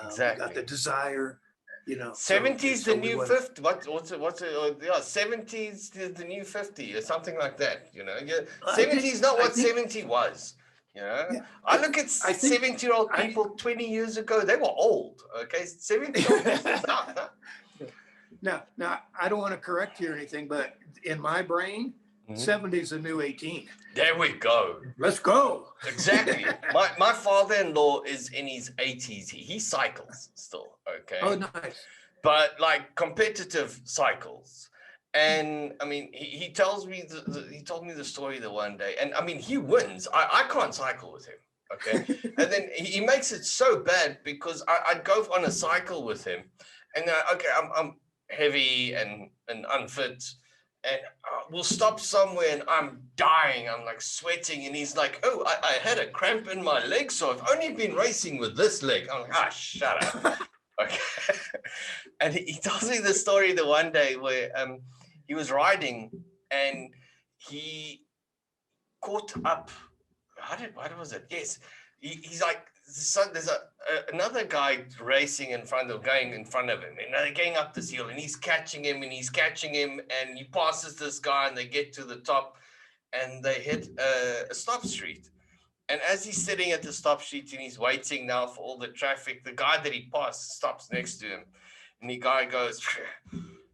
Exactly. We got the desire. 70's the new 50. What's it? Yeah, 70's the new 50 or something like that. 70's not what 70 was. Yeah. I look at 70-year-old people 20 years ago, they were old. Okay, 70-year-old people. Now, I don't want to correct you or anything, but in my brain, 70's the new 18. There we go. Let's go. Exactly. My father-in-law is in his 80s. He cycles still. Okay. Oh, nice. But like competitive cycles. And I mean, he tells me he told me the story the one day, and I mean, he wins. I can't cycle with him. Okay. And then he makes it so bad because I'd go on a cycle with him, and I'm heavy and unfit, and we'll stop somewhere and I'm dying. I'm like sweating, and he's like, "Oh, I had a cramp in my leg, so I've only been racing with this leg." I'm like, shut up. Okay. And he tells me the story the one day where he was riding and he caught up. What was it? Yes. He's like, so there's another guy racing going in front of him, and they're going up this hill, and he's catching him, and he passes this guy, and they get to the top, and they hit a stop street. And as he's sitting at the stop street and he's waiting now for all the traffic, the guy that he passed stops next to him, and the guy goes,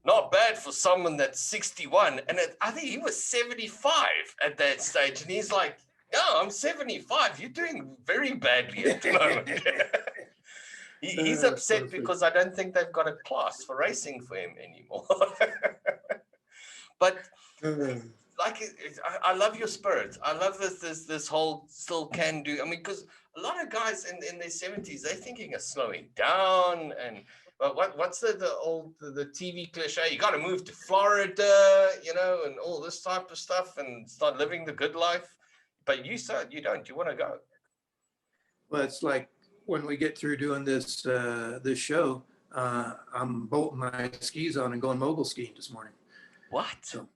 "Not bad for someone that's 61." And I think he was 75 at that stage, and he's like, "No, I'm 75. You're doing very badly at the moment." He's upset because I don't think they've got a class for racing for him anymore. But like, I love your spirit. I love this whole still can do. I mean, because a lot of guys in their 70s, they're thinking of slowing down. And what's the TV cliche? You got to move to Florida, and all this type of stuff, and start living the good life. But you said you don't. You want to go. Well, it's like when we get through doing this show, I'm bolting my skis on and going mogul skiing this morning. What? So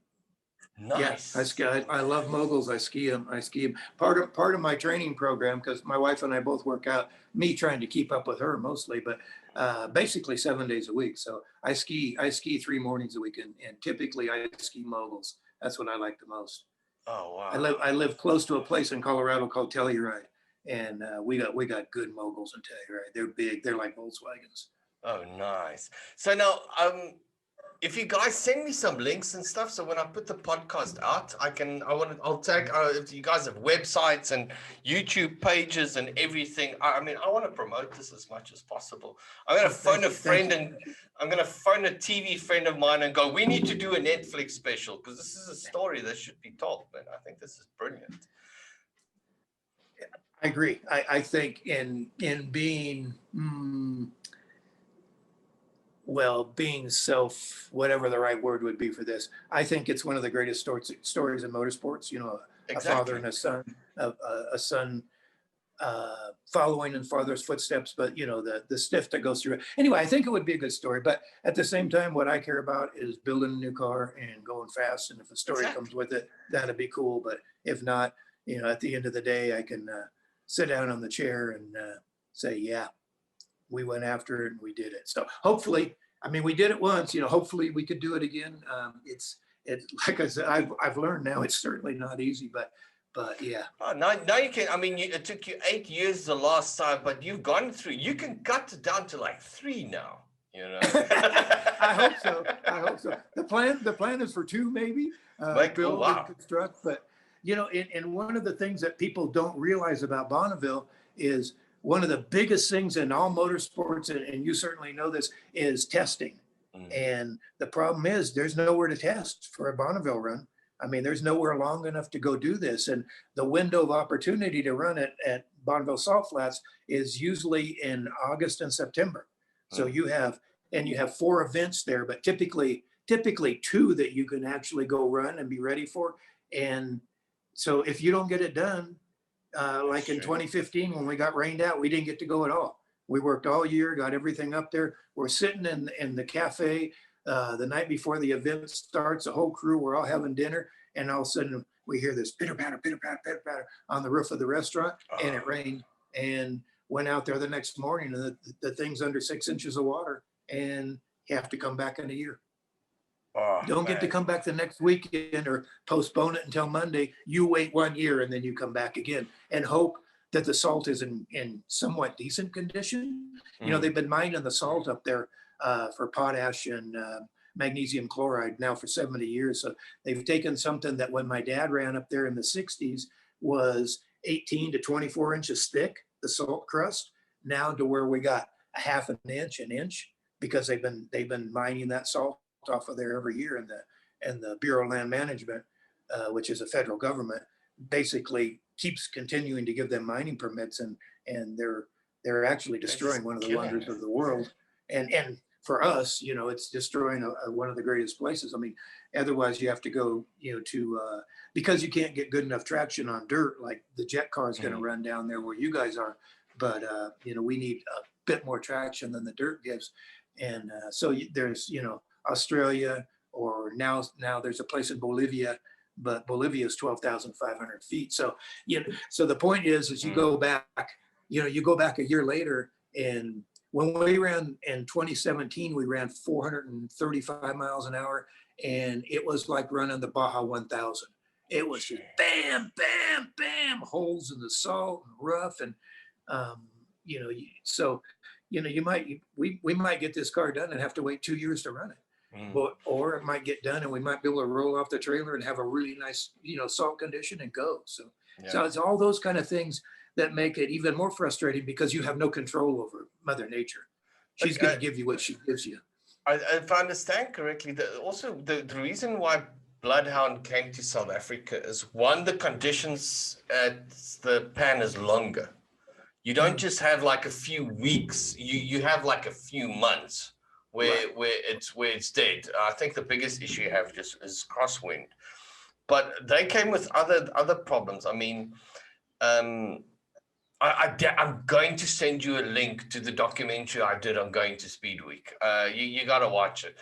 yeah, Nice. I love moguls. I ski them. Part of my training program, because my wife and I both work out. Me trying to keep up with her mostly, but basically 7 days a week. So I ski 3 mornings a week, and typically I ski moguls. That's what I like the most. Oh, wow. I live close to a place in Colorado called Telluride, and we got good moguls in Telluride. They're big. They're like Volkswagens. Oh, nice. So now, if you guys send me some links and stuff, so when I put the podcast out, I'll tag, if you guys have websites and YouTube pages and everything. I mean, I want to promote this as much as possible. I'm going to phone a friend, and I'm going to phone a TV friend of mine and go, we need to do a Netflix special, because this is a story that should be told, man. I think this is brilliant. I agree. I think in being, being whatever the right word would be for this, I think it's one of the greatest stories in motorsports. You know, Exactly. A father and a son following in father's footsteps, but you know, the stiff that goes through it. Anyway, I think it would be a good story, but at the same time, what I care about is building a new car and going fast. And if a story comes with it, that'd be cool. But if not, you know, at the end of the day, I can sit down on the chair and say, yeah, we went after it and we did it. So hopefully, I mean, we did it once, you know, hopefully we could do it again. It's like I said, I've learned now it's certainly not easy, but yeah. Oh, now you can, I mean, it took you 8 years the last time, but you've gone through, you can cut it down to like 3 now, you know. I hope so. The plan is for 2, maybe, build and construct, but you know, and one of the things that people don't realize about Bonneville is one of the biggest things in all motorsports, and you certainly know this, is testing. And the problem is there's nowhere to test for a Bonneville run. I mean, there's nowhere long enough to go do this. And the window of opportunity to run it at Bonneville Salt Flats is usually in August and September. So you have 4 events there, but typically 2 that you can actually go run and be ready for. And so if you don't get it done, like in 2015, when we got rained out, we didn't get to go at all. We worked all year, got everything up there. We're sitting in the cafe the night before the event starts, the whole crew, we're all having dinner. And all of a sudden we hear this pitter patter, pitter patter, pitter patter on the roof of the restaurant. And it rained, and went out there the next morning, and the thing's under 6 inches of water, and you have to come back in a year. Don't get to come back the next weekend or postpone it until Monday. You wait 1 year and then you come back again and hope that the salt is in somewhat decent condition. You know, they've been mining the salt up there for potash and magnesium chloride now for 70 years. So they've taken something that when my dad ran up there in the 60s was 18 to 24 inches thick, the salt crust, now to where we got a half an inch, because they've been mining that salt off of there every year, and the Bureau of Land Management, which is a federal government, basically keeps continuing to give them mining permits, and they're actually destroying one of the wonders of the world. And for us, you know, it's destroying one of the greatest places. I mean, otherwise you have to go, you know, to because you can't get good enough traction on dirt, like the jet car is going to run down there where you guys are, but you know, we need a bit more traction than the dirt gives. And so there's, you know, Australia, or now there's a place in Bolivia, but Bolivia is 12,500 feet. So, you know, so the point is you go back, you know, you go back a year later, and when we ran in 2017, we ran 435 miles an hour, and it was like running the Baja 1000. It was just bam, bam, bam, holes in the salt and rough. And, you know, so, you know, we might get this car done and have to wait 2 years to run it. But, or it might get done and we might be able to roll off the trailer and have a really nice, you know, salt condition and go. So it's all those kind of things that make it even more frustrating, because you have no control over Mother Nature. She's going to give you what she gives you. If I understand correctly, the reason why Bloodhound came to South Africa is, one, the conditions at the pan is longer. You don't just have like a few weeks, you have like a few months where it's dead. I think the biggest issue you have just is crosswind. But they came with other problems. I mean, I'm going to send you a link to the documentary I did on going to Speed Week. You got to watch it.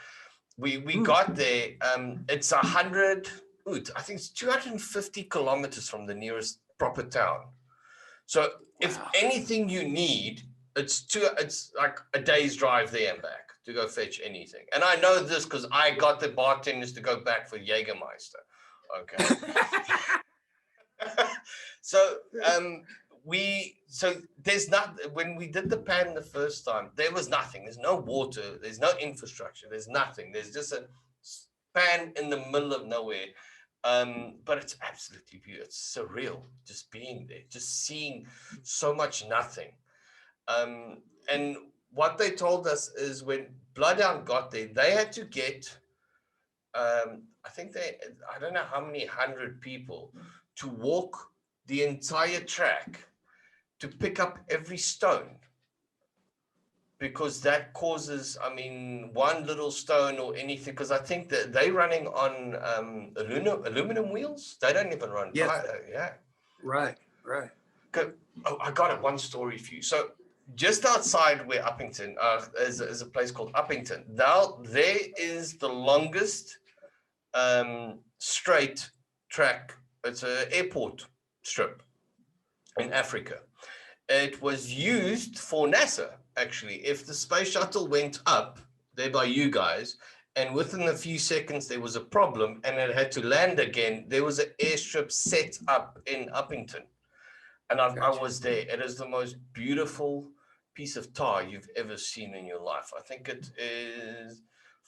We got there. It's 100. I think it's 250 kilometers from the nearest proper town. So if anything you need, it's like a day's drive there and back to go fetch anything. And I know this because I got the bartenders to go back for Jägermeister. Okay. So there's not, when we did the pan the first time, there was nothing. There's no water, there's no infrastructure, there's nothing. There's just a pan in the middle of nowhere. But it's absolutely beautiful. It's surreal just being there, just seeing so much nothing. And what they told us is when Bloodhound got there, they had to get I don't know how many 100 people to walk the entire track to pick up every stone, because that causes, one little stone or anything, because I think that they're running on aluminum wheels. They don't even run tire. Yeah. Right. I got one story for you. So just outside where Uppington is a place called Uppington. Now there is the longest straight track. It's an airport strip in Africa. It was used for NASA, actually. If the space shuttle went up there by you guys, and within a few seconds there was a problem and it had to land again, there was an airstrip set up in Uppington. And I was there. It is the most beautiful piece of tar you've ever seen in your life. I think it is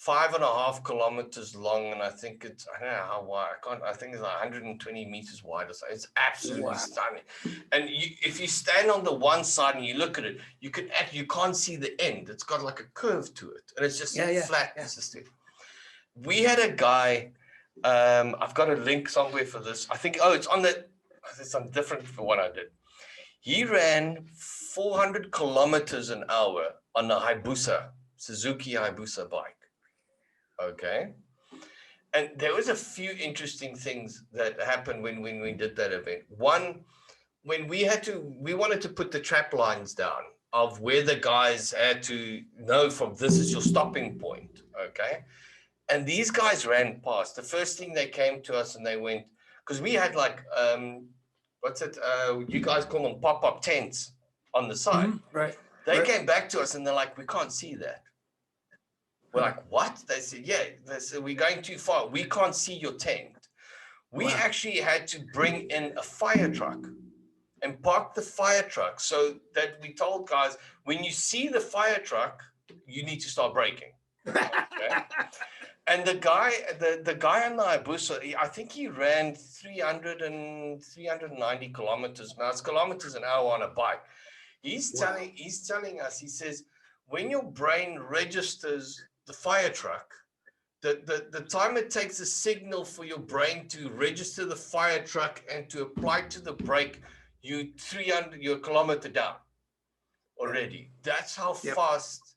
5.5 kilometers long, and I think it's, I don't know how wide, I think it's 120 meters wide or so. It's absolutely stunning. And if you stand on the one side and you look at it, you can't see the end. It's got like a curve to it, and it's just flat. Yeah. It's just it. We had a guy, I've got a link somewhere for this. I think, it's on there's some different for what I did. He ran 400 kilometers an hour on a Suzuki Hayabusa bike. Okay. And there was a few interesting things that happened when we did that event. One, when we wanted to put the trap lines down of where the guys had to know from this is your stopping point. Okay. And these guys ran past. The first thing they came to us and they went, because we had like, you guys call them pop-up tents on the side. Mm-hmm. Right. They came back to us and they're like, we can't see that. We're like, what? They said, yeah. They said, we're going too far. We can't see your tent. We actually had to bring in a fire truck and park the fire truck so that we told guys, when you see the fire truck, you need to start braking. Okay? And the guy on the Hayabusa, I think he ran 390 kilometers an hour on a bike. He's telling us, he says, when your brain registers the fire truck, the time it takes a signal for your brain to register the fire truck and to apply to the brake, you're a kilometer down already. That's how fast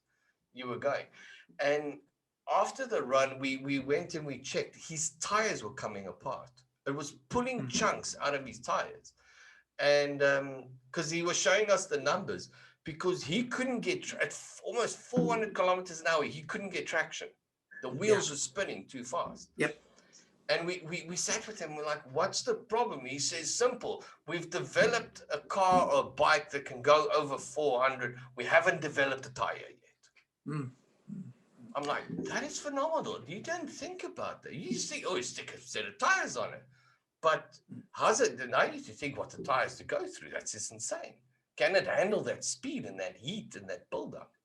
you were going. And after the run, we went and we checked. His tires were coming apart. It was pulling chunks out of his tires. And because he was showing us the numbers, because he couldn't get, at almost 400 kilometers an hour, he couldn't get traction. The wheels were spinning too fast. Yep. And we sat with him. We're like, what's the problem? He says, simple. We've developed a car or a bike that can go over 400. We haven't developed a tire yet. I'm like, that is phenomenal. You don't think about that. You think, you stick a set of tires on it. But how's it? Now you need to think what the tires to go through. That's just insane. Can it handle that speed and that heat and that buildup?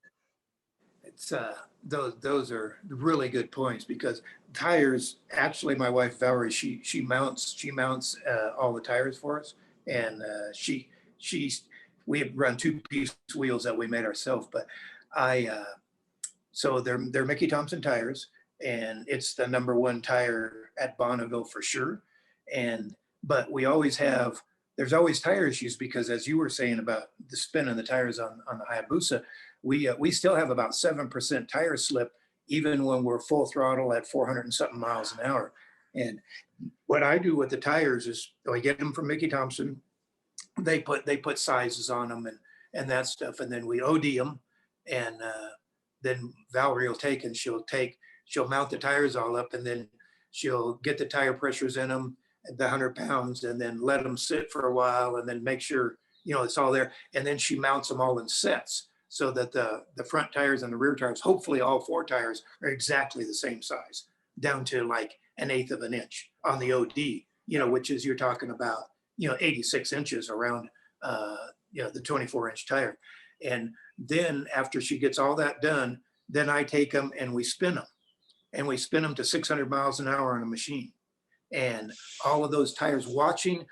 It's those are really good points, because tires, actually my wife Valerie, she mounts all the tires for us, and we have run 2-piece wheels that we made ourselves, but so they're Mickey Thompson tires, and it's the #1 tire at Bonneville for sure. But there's always tire issues, because as you were saying about the spin of the tires on the Hayabusa, we still have about 7% tire slip, even when we're full throttle at 400 and something miles an hour. And what I do with the tires is I get them from Mickey Thompson. they put sizes on them and that stuff, and then we OD them, and then Valerie will take and she'll mount the tires all up, and then she'll get the tire pressures in them, the 100 pounds, and then let them sit for a while, and then make sure it's all there, and then she mounts them all in sets so that the front tires and the rear tires, hopefully all 4 tires, are exactly the same size, down to like 1/8 of an inch on the OD, which is, you're talking about 86 inches around the 24-inch tire. And then after she gets all that done, then I take them and we spin them to 600 miles an hour on a machine. And all of those tires, watching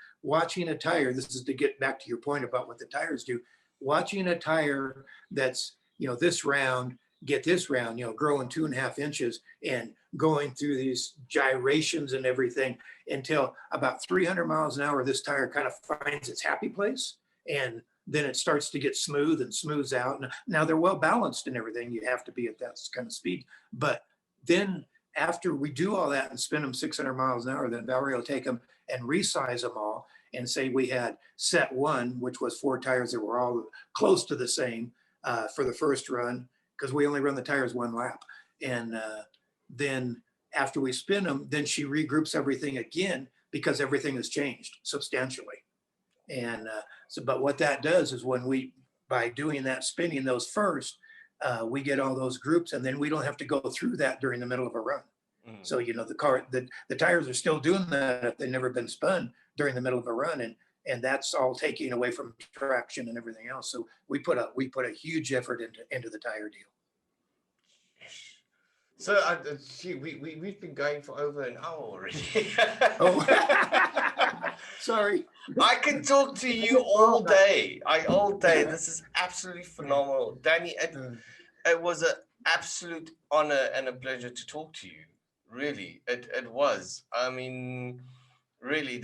a tire, this is to get back to your point about what the tires do, watching a tire that's this round get this round, growing 2.5 inches and going through these gyrations and everything until about 300 miles an hour, this tire kind of finds its happy place. And then it starts to get smooth and smooths out. Now they're well balanced and everything. You have to be at that kind of speed. But then after we do all that and spin them 600 miles an hour, then Valerie will take them and resize them all and say we had set 1, which was 4 tires that were all close to the same for the first run, because we only run the tires 1 lap. And then after we spin them, then she regroups everything again because everything has changed substantially. And but what that does is by doing that, spinning those first, we get all those groups, and then we don't have to go through that during the middle of a run. Mm-hmm. So, the tires are still doing that if they've never been spun during the middle of a run. And that's all taking away from traction and everything else. So we put a huge effort into the tire deal. So we've been going for over an hour already. Oh, sorry. I can talk to you all day. All day. This is absolutely phenomenal, Danny. It was an absolute honor and a pleasure to talk to you. Really, it was. I mean, really,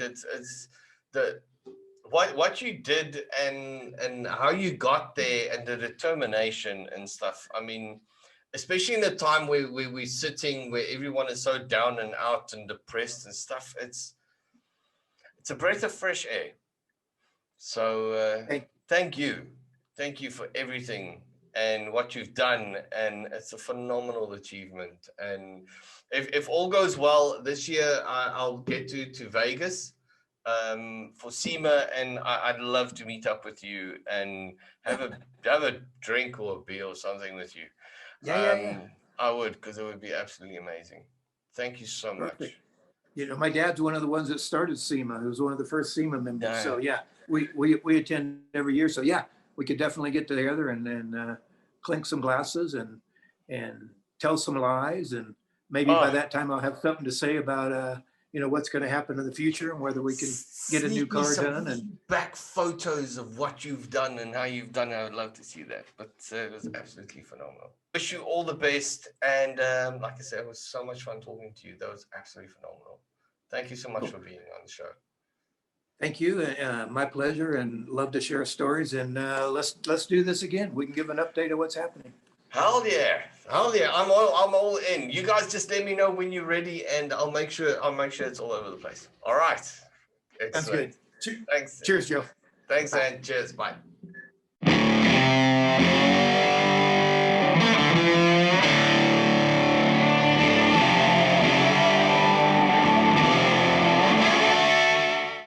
what you did and how you got there and the determination and stuff. I mean, especially in the time where we're sitting, where everyone is so down and out and depressed and stuff, it's a breath of fresh air. So thank you for everything and what you've done, and it's a phenomenal achievement. And if all goes well this year, I'll get to Vegas for SEMA, and I'd love to meet up with you and have a drink or a beer or something with you. Yeah. I would, because it would be absolutely amazing. Thank you so much. My dad's one of the ones that started SEMA. He was one of the first SEMA members. Yeah. So yeah, we attend every year. So yeah, we could definitely get together and clink some glasses and tell some lies, and maybe by that time I'll have something to say about what's going to happen in the future and whether we can get a new car done. And back photos of what you've done and how you've done it. I would love to see that. But it was absolutely phenomenal. Wish you all the best. And like I said, it was so much fun talking to you. That was absolutely phenomenal. Thank you so much for being on the show. Thank you. My pleasure, and love to share stories. And let's do this again. We can give an update of what's happening. Hell yeah. I'm all in. You guys just let me know when you're ready, and I'll make sure it's all over the place. All right. Excellent. That's good. Thanks. Cheers, Joe. Thanks, and cheers. Bye.